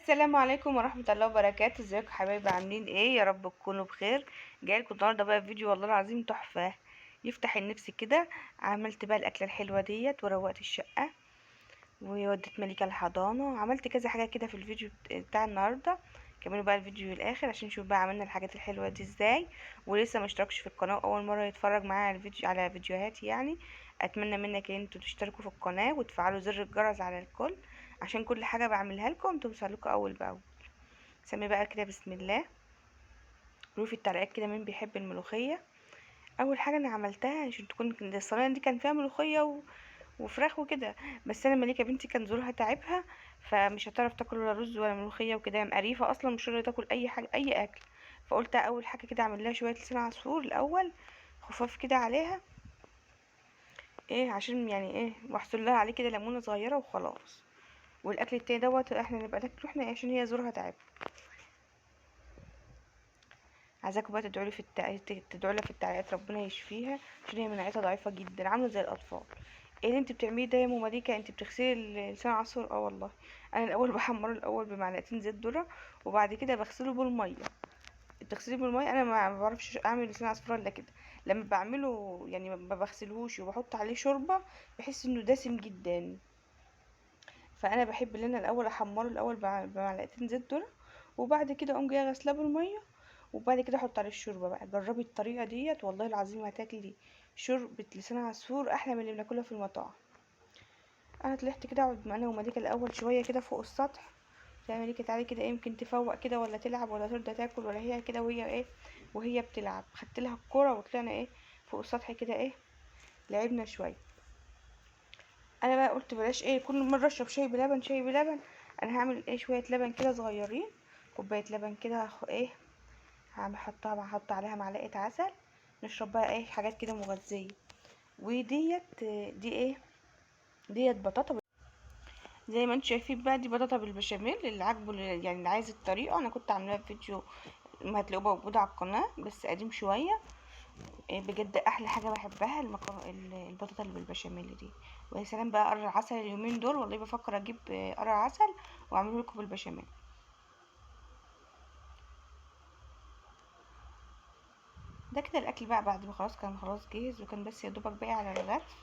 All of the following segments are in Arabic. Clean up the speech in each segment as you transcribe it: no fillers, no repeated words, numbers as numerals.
السلام عليكم ورحمة الله وبركاته. ازيكم حبايبي؟ عاملين ايه؟ يا رب تكونوا بخير. جايلكم النهارده بقى فيديو والله العظيم تحفة يفتح النفس كده. عملت بقى الاكلة الحلوة ديت وروقت الشقة ووديت مليكة الحضانة. عملت كذا حاجة كده في الفيديو بتاع النهارده. كملوا بقى الفيديو للاخر عشان نشوف بقى عملنا الحاجات الحلوة دي ازاي. ولسه مشتركش في القناة اول مرة يتفرج معايا على الفيديو على فيديوهاتي يعني، اتمنى منك ان انتوا تشتركوا في القناة وتفعلوا زر الجرس على الكل عشان كل حاجة بعملها لكم توصلكوا اول باول. سمي بقى كده بسم الله. قولوا في التعليقات كده مين بيحب الملوخيه. اول حاجه انا عملتها عشان تكون الصينيه دي كان فيها ملوخيه وفراخ وكده، بس انا مليكه بنتي كان زورها تعبها، فمش هتعرف تاكل ولا رز ولا ملوخيه وكده، مقريفه اصلا مش راضيه تاكل اي حاجه اي اكل. فقلت اول حاجه كده اعمل لها شويه لسان عصفور الاول خفاف كده عليها، ايه عشان يعني ايه، واحصل لها عليه كده ليمونه صغيره وخلاص. والاكل التاني دوت احنا نبقى ناكله احنا عشان هي زورها تعب. عايزاكم بقى تدعوا لها في التعليقات ربنا يشفيها عشان هي مناعتها ضعيفه جدا عامله زي الاطفال. ايه اللي انت بتعمليه ده يا ام مليكه؟ انت بتغسلي لسان عصفور؟ اه والله. انا الاول بحمره الاول بمعلقتين زيت ذره وبعد كده بغسله بالميه. بتغسليه بالميه؟ انا ما بعرفش اعمل لسان عصفور الا كده. لما بعمله يعني ما بغسلهوش وبحط عليه شوربه بحس انه دسم جدا. فانا بحب ان انا الاول احمره الاول بمعلقتين زيت ذره وبعد كده اقوم جايه غسلاه بالميه وبعد كده احط عليه الشوربه. بقى جربي الطريقه ديت والله العظيم هتاكلي شوربه لسان عصفور احلى من اللي بناكلها في المطاعم. انا طلعت كده اقعد انا ومليكه الاول شويه كده فوق السطح. يا مليكه تعالي كده، ايه يمكن تفوق كده ولا تلعب ولا ترضى تاكل ولا هي كده وهي ايه وهي بتلعب. خدت لها الكوره وطلعنا ايه فوق السطح كده ايه لعبنا شويه. انا بقى قلت بلاش ايه كل مره اشرب شاي بلبن شاي بلبن. انا هعمل ايه شويه لبن كده صغيرين، كوبايه لبن كده ايه هحط عليها معلقه عسل. نشرب بقى ايه حاجات كده مغذيه. وديت دي ايه ديت بطاطا زي ما انتم شايفين بقى، دي بطاطا بالبشاميل. اللي عاجبه يعني اللي عايز الطريقه انا كنت عاملاها في فيديو ما هتلاقوه موجود على القناه بس قديم شويه. بجد احلى حاجه بحبها البطاطا اللي بالبشاميل دي. ويا سلام بقى قرع عسل اليومين دول، والله بفكر اجيب قرع عسل واعمله لكم بالبشاميل. ده كده الاكل بقى بعد ما خلاص كان خلاص جاهز وكان بس يا دوبك باقي على الغرف.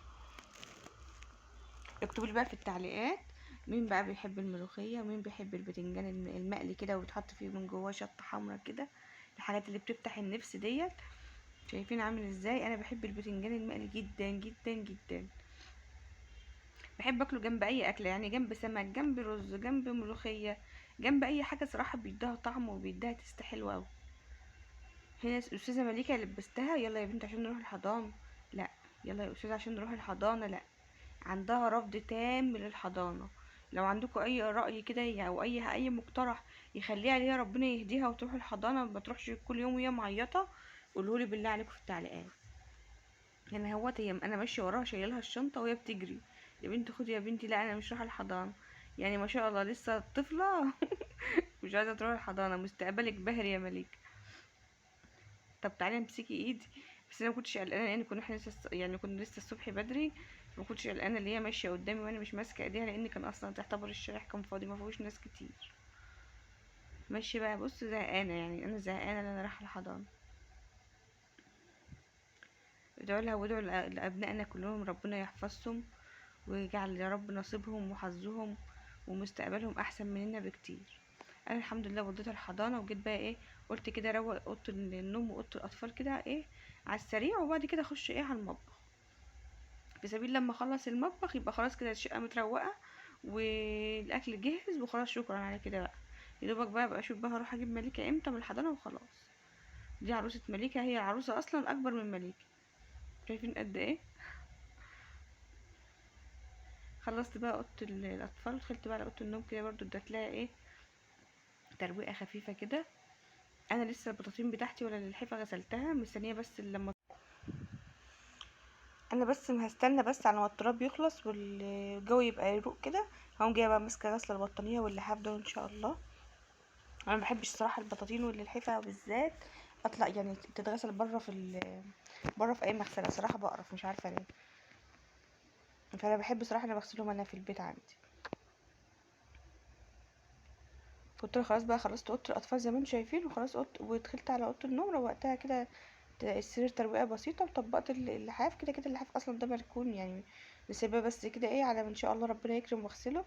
اكتبوا لي بقى في التعليقات مين بقى بيحب الملوخيه ومين بيحب البتنجان المقلي كده وبتحط فيه من جواه شطه حمرا كده، الحاجات اللي بتفتح النفس ديت. شايفين عامل ازاي؟ انا بحب البتنجان المقلي جدا جدا جدا. بحب اكله جنب اي اكله، يعني جنب سمك جنب رز جنب ملوخيه جنب اي حاجه صراحه بيديها طعم وبيديها تست حلوه قوي. هنا الاستاذه مليكه لبستها يلا يا بنت عشان نروح الحضانه. لا. يلا يا استاذه عشان نروح الحضانه. لا. عندها رفض تام للحضانه. لو عندكم اي راي كده او اي مقترح يخليها ليها ربنا يهديها وتروح الحضانه ما تروحش كل يوم وهي معيطه، قولوا لي بالله عليكم في التعليقات. يعني هي انا ماشيه وراها شايله لها الشنطه وهي بتجري، يا بنتي خدي يا بنتي، لا انا مش رايحه الحضانه. يعني ما شاء الله لسه طفله مش عايزه تروح الحضانه. مستقبلك باهر يا مليك. طب تعالي امسكي ايدي. بس انا ما كنتش قلقانه لان كنا احنا لسه يعني كنا لسه الصبح بدري، فما كنتش قلقانه اللي هي ماشيه قدامي وانا مش ماسكه ايديها لان كان اصلا تعتبر الشارع كان فاضي ما فيهوش ناس كتير. ماشي بقى بص زهقانه، يعني انا زهقانه ان انا رايحه الحضانه. ادعوا لها وادعوا لابنائنا كلهم ربنا يحفظهم ويجعل يا رب نصيبهم وحظهم ومستقبلهم احسن مننا بكتير. انا الحمد لله وديتها الحضانه وجيت بقى ايه قلت كده روق اوضه النوم واوضه الاطفال كده ايه على السريع وبعد كده اخش ايه على المطبخ، في سبيل لما اخلص المطبخ يبقى خلاص كده الشقه متروقه والاكل جاهز وخلاص شكرا على كده بقى. يدوبك بقى اشوف بقى هروح اجيب مليكه امتى من الحضانه وخلاص. دي عروسه مليكه، هي العروسه اصلا اكبر من مليكه. شايفين قد ايه؟ خلصت بقى اوضه الاطفال دخلت بقى على اوضه النوم كده برضو اديت لها ايه ترويقه خفيفه كده. انا لسه البطاطين بتاعتي ولا الحفه غسلتها مستنيه بس لما انا بس هستنى بس على ما التراب يخلص والجو يبقى يروق كده. هقوم جايه بقى ماسكه غسله البطانيه واللحاف دول ان شاء الله. انا ما بحبش صراحه البطاطين واللحفه بالذات اطلع يعني تتغسل بره في اي مغسله، صراحه بقرف مش عارفه ليه. فانا بحب صراحه انا بغسلهم انا في البيت عندي. كنت انا خلاص بقى خلصت اوضه الاطفال زي ما انتم شايفين، وخلاص ودخلت على اوضه النوم، روقتها كده السرير ترويقه بسيطه، وطبقت اللحاف كده كده. اللحاف اصلا ده مركون يعني، نسيبها بس كده ايه على ان شاء الله ربنا يكرم واغسله.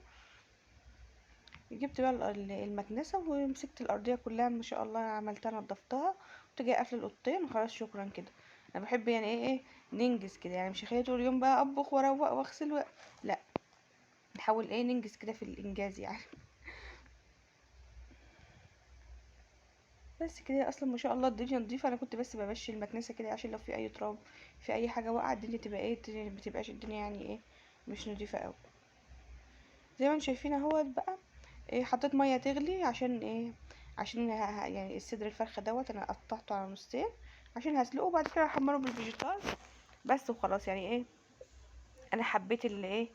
جبت بقى المكنسه ومسكت الارضيه كلها ما شاء الله، عملتها نضفتها، كنت جايه قافله الاوضتين وخلاص شكرا كده. انا بحب يعني ايه ننجز كده، يعني مش هخلي طول اليوم بقى اطبخ واروق واغسل لا، نحاول ايه ننجز كده في الانجاز يعني. بس كده اصلا ما شاء الله الدنيا نضيفه. انا كنت بس بمشي المكنسه كده عشان لو في اي تراب، في اي حاجه واقعه، الدنيا تبقى ايه، الدنيا ما تبقاش الدنيا يعني ايه مش نضيفه قوي. زي ما انتم شايفين اهوت بقى. إيه، حطيت ميه تغلي عشان ايه، عشان يعني الصدر الفرخه دوت انا قطعته على نصين عشان هسلقه، وبعد كده هحمره بالفيجيتار بس وخلاص. يعني ايه، انا حبيت اللي ايه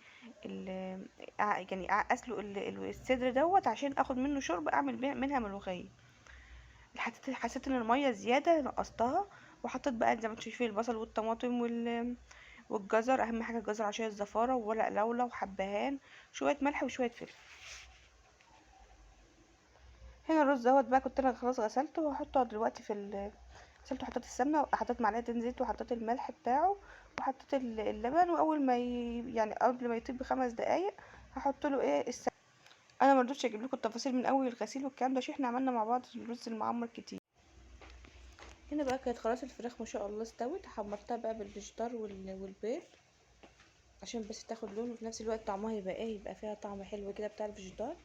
يعني اسلق الصدر دوت عشان اخد منه شرب اعمل منها ملوخيه. حسيت ان الميه زياده نقصتها، وحطيت بقى زي ما انتم شايفين البصل والطماطم والجزر. اهم حاجه الجزر عشان الزفاره، وورق لورا وحبهان، شويه ملح وشويه فلفل. هنا الرز دوت بقى كنت انا خلاص غسلته وهحطه دلوقتي غسلته، حطيت السمنه، حطيت معلقه زيت، وحطيت الملح بتاعه، وحطيت اللبن، واول ما يعني قبل ما يطيب ب5 دقايق هحط له ايه انا مرضتش اجيب لكم التفاصيل من اول الغسيل والكلام ده عشان احنا عملنا مع بعض الرز المعمر كتير. هنا بقى كانت خلاص الفراخ ما شاء الله استوت، حمرتها بقى بالفيجيتار والبيض عشان بس تاخد لون، وفي نفس الوقت طعمها يبقى ايه، يبقى فيها طعم حلو كده بتاع الفيجيتار.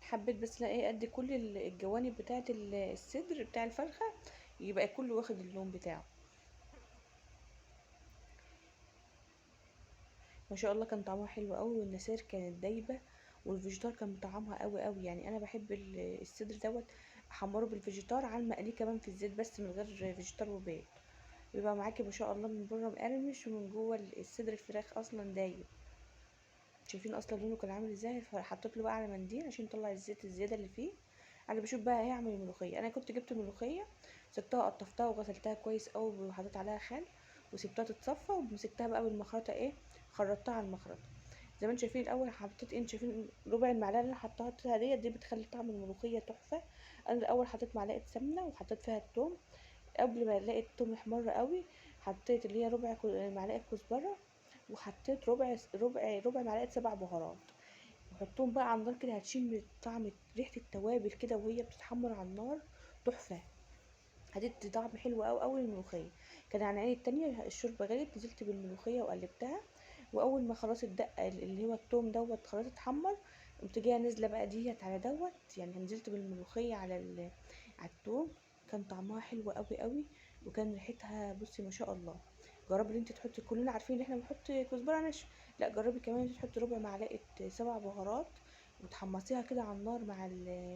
حبيت بس لا ايه ادي كل الجوانب بتاعه الصدر بتاع الفرخه يبقى كله واخد اللون بتاعه. ما شاء الله كان طعمها حلو قوي، والنسير كانت دايبه، والفيجيتار كان طعمها قوي قوي. يعني انا بحب الصدر دوت احمره بالفيجيتار على المقليه كمان في الزيت بس من غير فيجيتار وبيض، بيبقى معاكي ما شاء الله من بره مقرمش ومن جوه الصدر الفراخ اصلا دايب. شايفين اصلا لونه كان عامل ازاي، فحطيت له بقى على منديل عشان يطلع الزيت الزياده اللي فيه. انا بشوف بقى ايه اعمل الملوخيه. انا كنت جبت الملوخيه، سبتها قطفتها وغسلتها كويس قوي وحطيت عليها خل، وسبتها تتصفى، ومسكتها بقى بالمخرطه ايه، خرطتها على المخرطه. زي ما انتم شايفين الاول حطيت ايه، انتوا شايفين ربع المعلقه اللي انا حطيتها دي بتخلي طعم الملوخيه تحفه. انا الاول حطيت معلقه سمنه وحطيت فيها الثوم، قبل ما الاقي الثوم يحمر قوي حطيت اللي هي ربع معلقه كزبره، وحطيت ربع معلقه 7 بهارات، وحطهم بقى على النار كده هتشم طعم ريحه التوابل كده وهي بتتحمر على النار، تحفه. هتدي طعم حلو قوي قوي للملوخيه. كان على العين التانية الشوربه غليت، نزلت بالملوخيه وقلبتها، واول ما خلاص الدقه اللي هو التوم دوت خلاص اتحمر، قمت جايه نازله بقى ديت على دوت، يعني نزلت بالملوخيه على التوم. كان طعمها حلو قوي قوي، وكان ريحتها بصي ما شاء الله. جربي ان انت تحطي، كلنا عارفين ان احنا بنحط كزبره ناشفه، لا جربي كمان انت تحطي ربع معلقه 7 بهارات، وتحمصيها كده على النار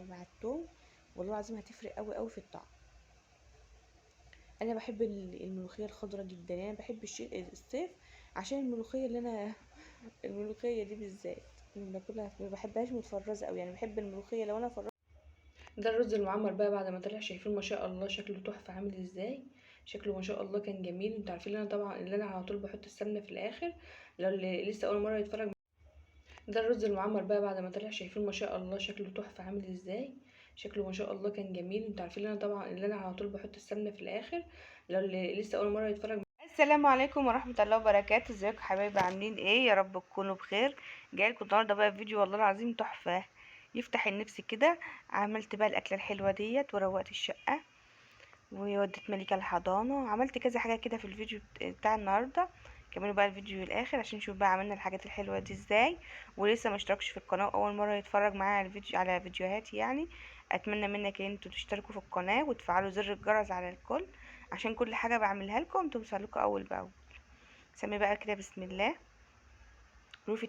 مع التوم، والله العظيم هتفرق قوي قوي في الطعم. انا بحب الملوخيه الخضراء جدا، يعني انا بحب الصيف عشان الملوخيه اللي انا الملوخيه دي بالذات باكلها، ما بحبهاش متفرزه قوي، يعني بحب الملوخيه لو انا فرزه. ده الرز المعمر بقى بعد ما طلع، شايفين ما شاء الله شكله تحفه عامل ازاي، شكله ما شاء الله كان جميل. انتوا عارفين ان انا طبعا اللي انا على طول بحط السمنه في الاخر، لو اللي لسه اول مره يتفرج. ده الرز المعمر بقى بعد ما طلع، شايفين ما شاء الله شكله تحفه عامل ازاي، شكله ما شاء الله كان جميل. انتوا عارفين ان انا طبعا اللي انا على طول بحط السمنه في الاخر، لو اللي لسه اول مره يتفرج. السلام عليكم ورحمه الله وبركاته، ازيكم حبايبي عاملين ايه؟ يا رب تكونوا بخير. جايلكم النهارده بقى فيديو والله العظيم تحفه يفتح النفس كده. عملت بقى الاكله الحلوه ديت وروقت الشقه، ووديت مليكه الحضانه، عملت كذا حاجه كده في الفيديو بتاع النهارده. كملوا بقى الفيديو للاخر عشان نشوف بقى عملنا الحاجات الحلوه دي ازاي. ولسه ما اشتركش في القناه اول مره يتفرج معايا على الفيديو على فيديوهاتي يعني، اتمنى منك ان انتوا تشتركوا في القناه وتفعلوا زر الجرس على الكل عشان كل حاجه بعملها لكم توصل لكم اول باول. سمي بقى كده بسم الله. روفي